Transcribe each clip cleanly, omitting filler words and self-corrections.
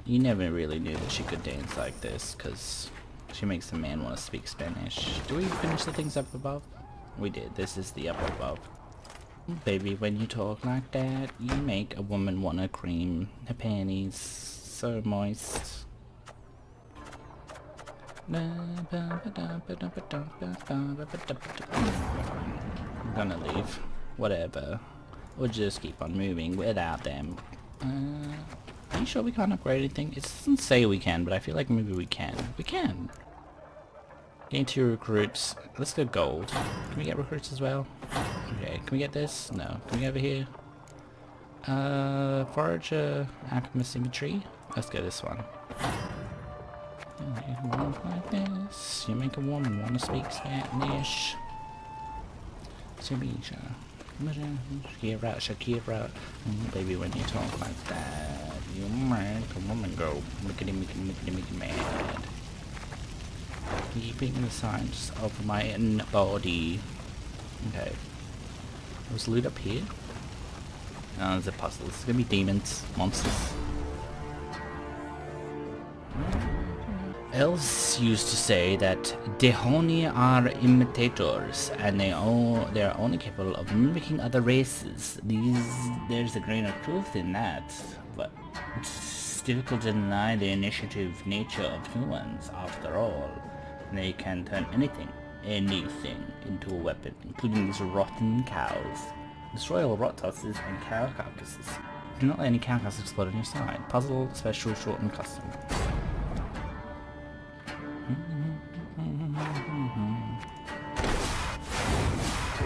You never really knew that she could dance like this, because she makes a man want to speak Spanish. Do we finish the things up above? We did. This is the up above. Baby, when you talk like that, you make a woman want to cream her panties. So moist. I'm gonna leave. Whatever. We'll just keep on moving without them. Are you sure we can't upgrade anything? It doesn't say we can, but I feel like maybe we can. We can! Gain 2 recruits. Let's go gold. Can we get recruits as well? Okay, can we get this? No. Can we get over here? Forager, Alchemist Symmetry. Let's go this one. Like this. You make a woman want to speak Spanish. Shakira. Baby, when you talk like that, you make a woman go make it mad. Keeping the signs of my body. Okay. There's loot up here. Oh, there's a puzzle. It's gonna be demons, monsters. Elves used to say that Dehoni are imitators, and they are only capable of mimicking other races. There's a grain of truth in that, but it's difficult to deny the initiative nature of humans. After all, they can turn anything into a weapon, including these rotten cows. Destroy all rot tosses and cow carcasses. Do not let any cow carcass explode on your side. Puzzle, special, short, and custom.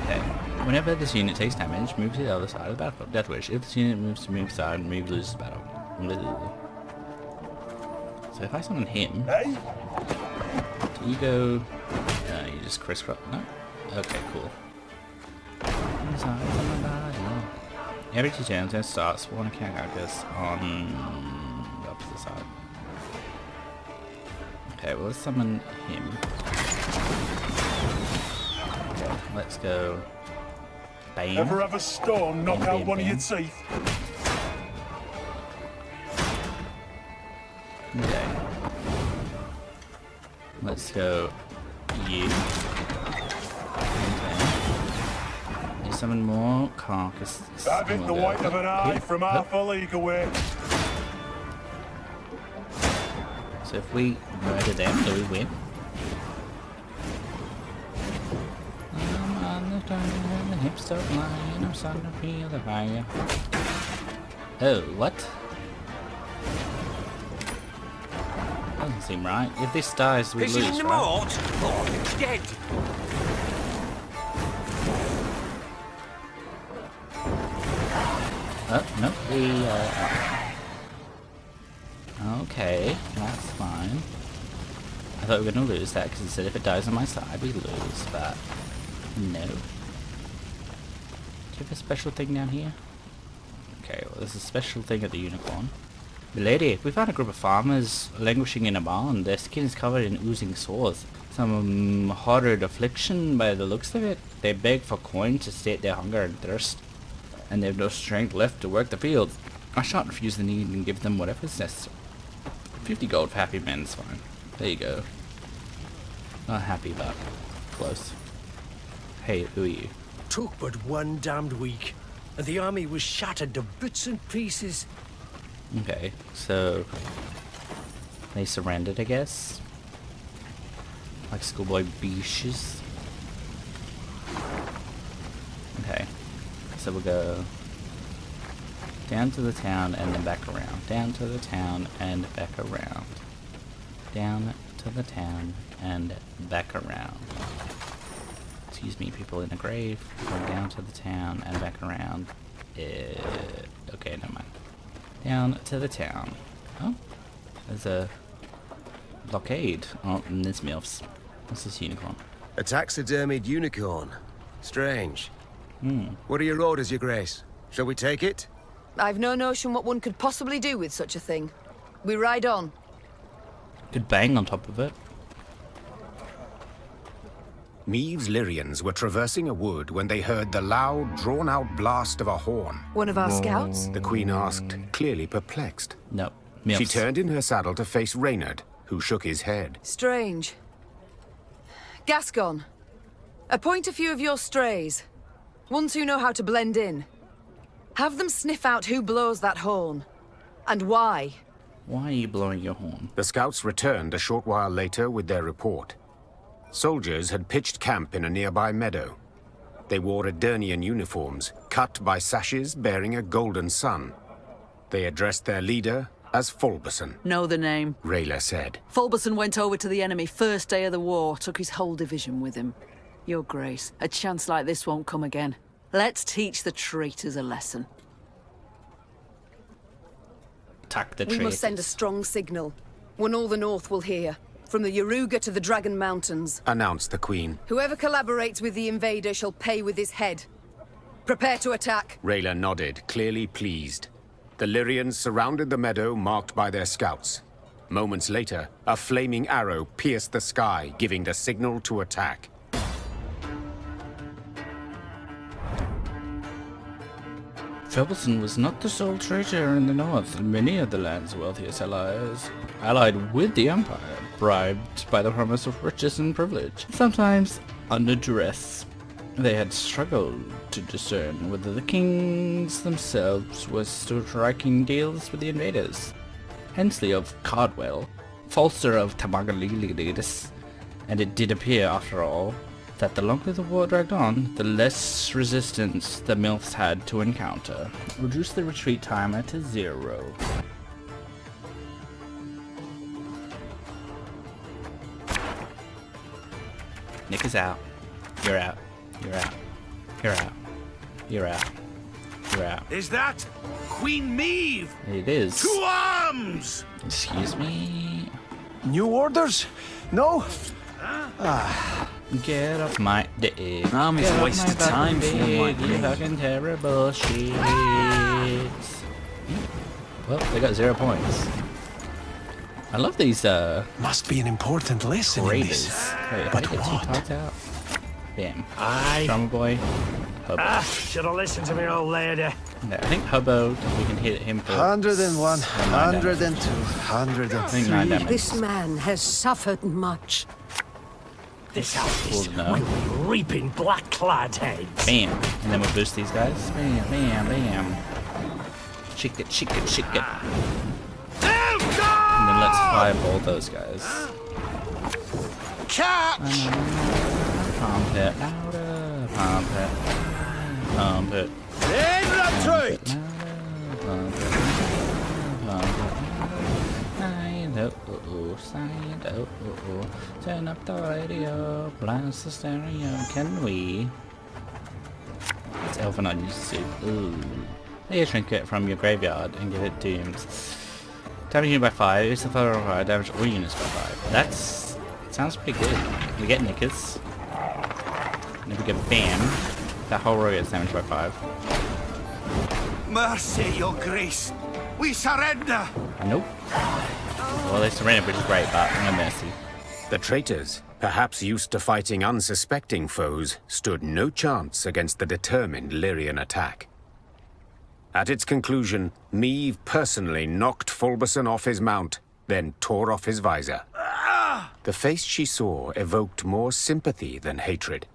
Okay. Whenever this unit takes damage, move to the other side of the battlefield. Death Wish. If this unit moves to move side, move loses battle. So if I summon him, do you go? You just crisscross. No. Okay, cool. Every 2 turns, then start spawn a cat carcass on the opposite side. Okay, well let's summon him. Okay, let's go. Bam. Ever have a storm knock out one of your teeth? Okay. Let's go. You. Okay. You summon more carcasses. That bit the white of an eye from half a league away. So if we murder them, do we win? I'm on the turn and the hips start lying. I'm starting to feel the fire. Oh, what? Doesn't seem right. If this dies, we lose, right? Oh, it's dead. Oh, no, we, Okay, that's fine. I thought we were going to lose that because it said if it dies on my side, we lose, but no. Do you have a special thing down here? Okay, well there's a special thing at the unicorn. Milady, we found a group of farmers languishing in a barn. Their skin is covered in oozing sores. Some horrid affliction by the looks of it. They beg for coin to sate their hunger and thirst, and they have no strength left to work the fields. I shan't refuse the need and give them whatever is necessary. 50 gold for happy men is fine. There you go. Not happy, but close. Hey, who are you? Took but 1 damned week, and the army was shattered to bits and pieces. Okay, so they surrendered, I guess. Like schoolboy beaches. Okay, so we'll go down to the town and then back around. Down to the town and back around. Down to the town and back around. Excuse me, people in a grave. Going down to the town and back around. Okay, never mind. Down to the town. Oh, there's a blockade. Oh, and there's MILFs. What's this unicorn? A taxidermied unicorn. Strange. What are your orders, Your Grace? Shall we take it? I've no notion what one could possibly do with such a thing. We ride on. Could bang on top of it. Meve's Lyrians were traversing a wood when they heard the loud, drawn-out blast of a horn. One of our scouts? The Queen asked, clearly perplexed. Nope. She Milfs. turned in her saddle to face Reynard, who shook his head. Strange. Gascon, appoint a few of your strays. Ones who know how to blend in. Have them sniff out who blows that horn. And why. Why are you blowing your horn? The scouts returned a short while later with their report. Soldiers had pitched camp in a nearby meadow. They wore Edirnian uniforms, cut by sashes bearing a golden sun. They addressed their leader as Fulberson. Know the name. Rayla said. Fulberson went over to the enemy first day of the war, took his whole division with him. Your Grace, a chance like this won't come again. Let's teach the traitors a lesson. Attack the We traitors. must send a strong signal. One all the North will hear. From the Yaruga to the Dragon Mountains. Announced the Queen. Whoever collaborates with the invader shall pay with his head. Prepare to attack. Rayla nodded, clearly pleased. The Lyrians surrounded the meadow marked by their scouts. Moments later, a flaming arrow pierced the sky, giving the signal to attack. Fulberson was not the sole traitor in the north. Many of the land's wealthiest allies allied with the Empire, bribed by the promise of riches and privilege. Sometimes under duress. They had struggled to discern whether the kings themselves were still striking deals with the invaders. Hensley of Cardwell, Falster of Tamagalilidis, and it did appear, after all, that the longer the war dragged on, the less resistance the Milfs had to encounter. Reduce the retreat timer to 0. Nick is out. You're out. You're out. You're out. You're out. You're out. Is that Queen Meve? It is. To arms! Excuse me. New orders? No? Get off my dick. Army's Get a off waste my of time fucking for one like dick, you me. fucking terrible shit. Well, they got 0 points. I love these Must be an important lesson in raiders. this. Wait, if But I get two what? tarts out. Bam. Aye. Drummer boy. Hobo. Should have listened to me, old lady. No, I think Hobo, we can hit him for 101, 9 damage. 102, I think 9 damage. This man has suffered much. This house Cool, no. will be reaping black-clad heads. Bam. And then we'll boost these guys. Bam, bam, bam. Chick it, chick it, chick it. And then let's fireball those guys. Catch! Pump it louder, pump it, pump it. In retreat! Pump it, pump it. Side, oh, side, oh. Turn up the radio, blast the stereo. Can we? It's elfin on YouTube. Ooh. Take a trinket from your graveyard and give it dooms. Damage unit by 5. It's the further required. Damage all units by 5. That's sounds pretty good. We get knickers. And if we get bam, that whole row gets damaged by 5. Mercy, your grace. We surrender. Nope. Well, they surrendered, which is great, but no mercy. The traitors, perhaps used to fighting unsuspecting foes, stood no chance against the determined Lyrian attack. At its conclusion, Meve personally knocked Fulberson off his mount, then tore off his visor. The face she saw evoked more sympathy than hatred.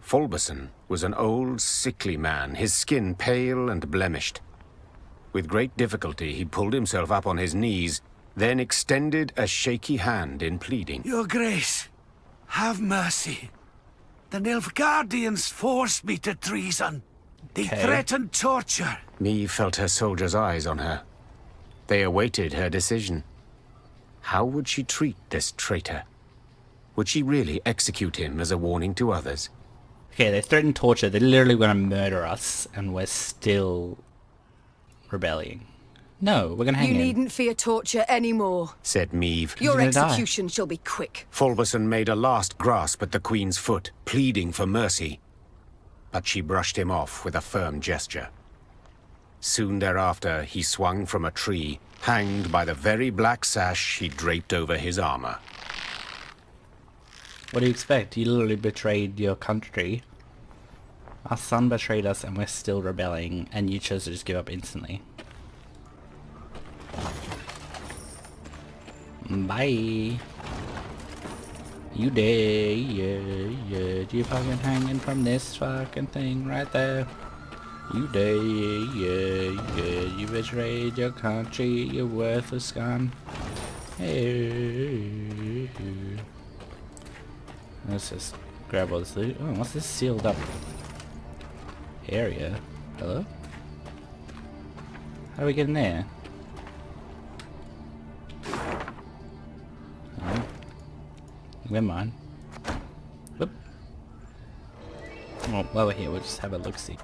Fulberson was an old, sickly man, his skin pale and blemished. With great difficulty, he pulled himself up on his knees, then extended a shaky hand in pleading. Your grace, have mercy. The Nilfgaardians forced me to treason. They Okay. threatened torture. Meve felt her soldiers' eyes on her. They awaited her decision. How would she treat this traitor? Would she really execute him as a warning to others? Okay, they threatened torture. They're literally going to murder us, and we're still rebelling. No, we're going to hang You him. needn't fear torture anymore. Said Meve. Your gonna die. execution shall be quick. Fulberson made a last grasp at the Queen's foot, pleading for mercy. But she brushed him off with a firm gesture. Soon thereafter, he swung from a tree, hanged by the very black sash he draped over his armor. What do you expect? You literally betrayed your country. Our son betrayed us and we're still rebelling, and you chose to just give up instantly. Bye. You dead, yeah. You fucking hanging from this fucking thing right there. You dead, yeah. You betrayed your country, you worthless scum. Hey. Let's just grab all this loot. Oh, what's this sealed up area? Hello? How do we get in there? Oh. Never mind. Whoop. Well, while we're here, we'll just have a look-see.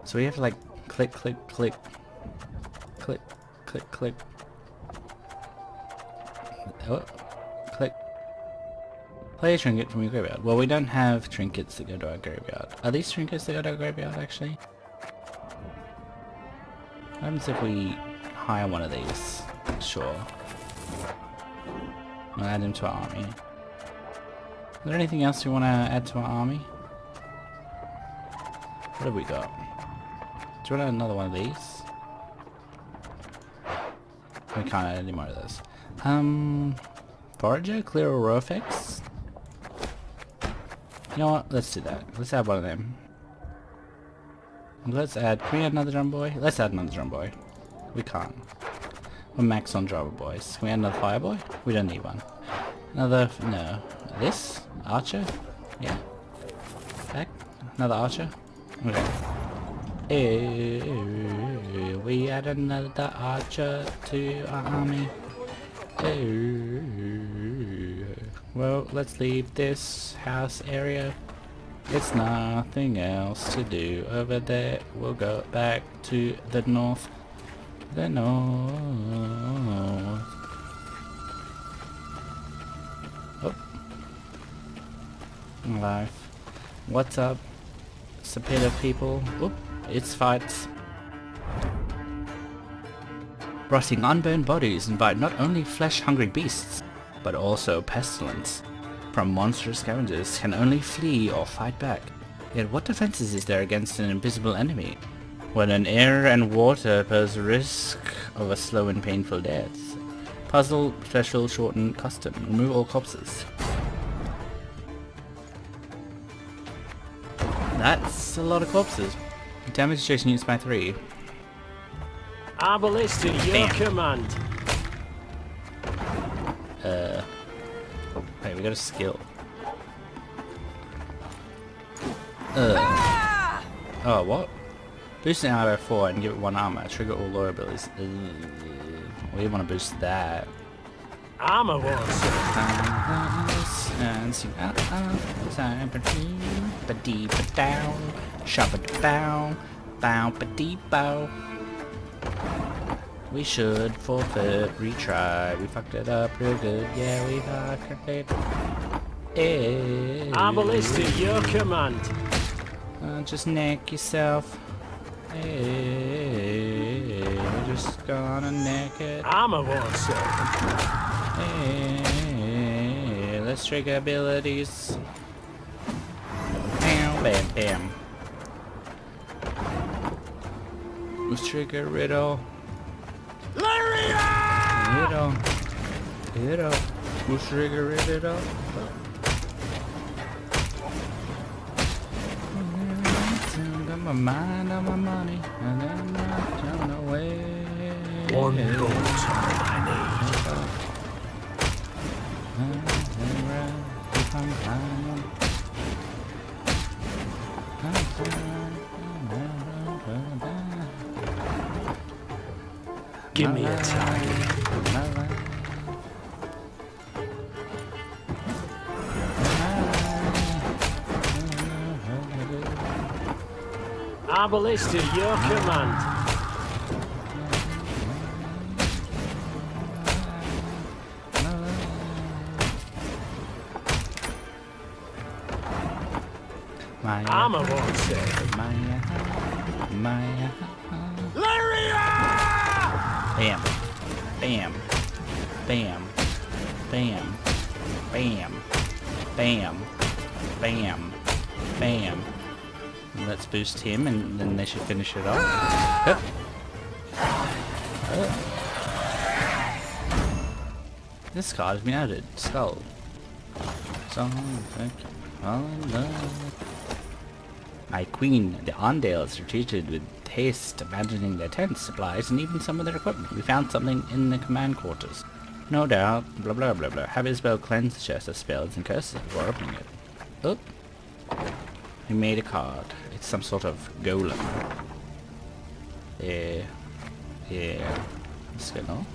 So we have to like click, click, click, click, click, click. Oh, click. Play a trinket from your graveyard. Well, we don't have trinkets that go to our graveyard. Are these trinkets that go to our graveyard, actually? What happens if we hire one of these? Sure. We'll add him to our army. Is there anything else we want to add to our army? What have we got? Do you want another one of these? We can't add any more of those. Forager, clear or row effects? You know what? Let's do that. Let's add one of them. Let's add. Can we add another drum boy? Let's add another drum boy. We can't. We're max on drummer boys. Can we add another fire boy? We don't need one. Another. No. This? Archer? Yeah. Back? Another archer? Okay. We add another archer to our army. Well, let's leave this house area. It's nothing else to do over there. We'll go back to the north. The north. Oh. Life. What's up? It's a pit of people. Oop. It's fights. Rotting unburned bodies invite not only flesh-hungry beasts, but also pestilence. From monstrous scavengers can only flee or fight back. Yet what defenses is there against an invisible enemy? When an air and water pose a risk of a slow and painful death. Puzzle, special, shorten, custom. Remove all corpses. That's a lot of corpses. Damage Jason units by 3. Arbalist at your command. Wait, we got a skill. Oh, what? Boost an armor by 4 and give it 1 armor. Trigger all lore abilities. We want to boost that. Armor wars. We should forfeit, retry. We fucked it up real good. Yeah, we fucked it. Arbalist at your command. Just neck yourself. We're just gonna neck it. Armor wars. Let's trigger abilities. Bam, bam, bam. Let's trigger riddle. Lyria! Riddle. Let's trigger riddle. Got my mind on my money, and I'm not going away. One gold's all I need. Give me a target. Arbalist at your command. Armor won't save. Lyria! Bam. Bam. Bam. Bam. Bam. Bam. Bam. Bam. Let's boost him and then they should finish it off. Hup. This card has been added. Skull. My queen, the Ondales, retreated with haste, abandoning their tents, supplies, and even some of their equipment. We found something in the command quarters. No doubt, blah blah blah blah. Have Isabel cleanse the chest of spells and curses before opening it. Oh. We made a card. It's some sort of golem. Yeah. Let's go now.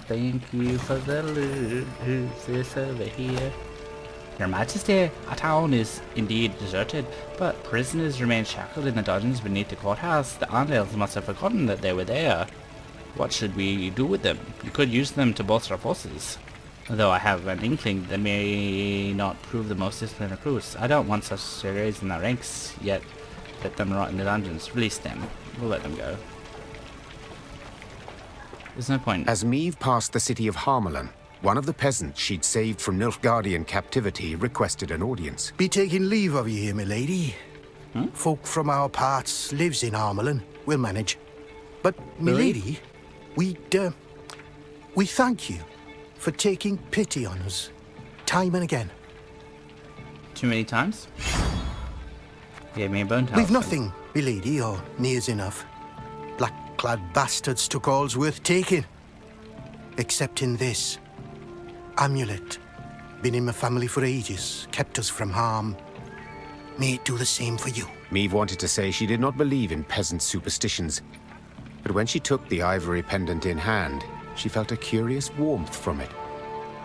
Thank you for the loot. Who's this over here? Your Majesty, our town is indeed deserted, but prisoners remain shackled in the dungeons beneath the courthouse. The Ondales must have forgotten that they were there. What should we do with them? You could use them to bolster our forces. Though I have an inkling they may not prove the most disciplined recruits. I don't want such to raise in their ranks, yet let them rot in the dungeons. Release them. We'll let them go. There's no point. As Meve passed the city of Harmelin, one of the peasants she'd saved from Nilfgaardian captivity requested an audience. Be taking leave of you here, milady. Folk from our parts lives in Harmelin. We'll manage. But, milady, we thank you for taking pity on us, time and again. Too many times? Gave me a bone We've nothing, milady, or nears enough. Black-clad bastards took all's worth taking. Except in this. Amulet. Been in my family for ages, kept us from harm. May it do the same for you. Meve wanted to say she did not believe in peasant superstitions, but when she took the ivory pendant in hand, she felt a curious warmth from it.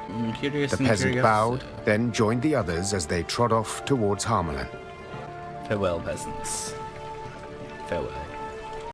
The peasant bowed, then joined the others as they trod off towards Harmelin. Farewell, peasants. Farewell.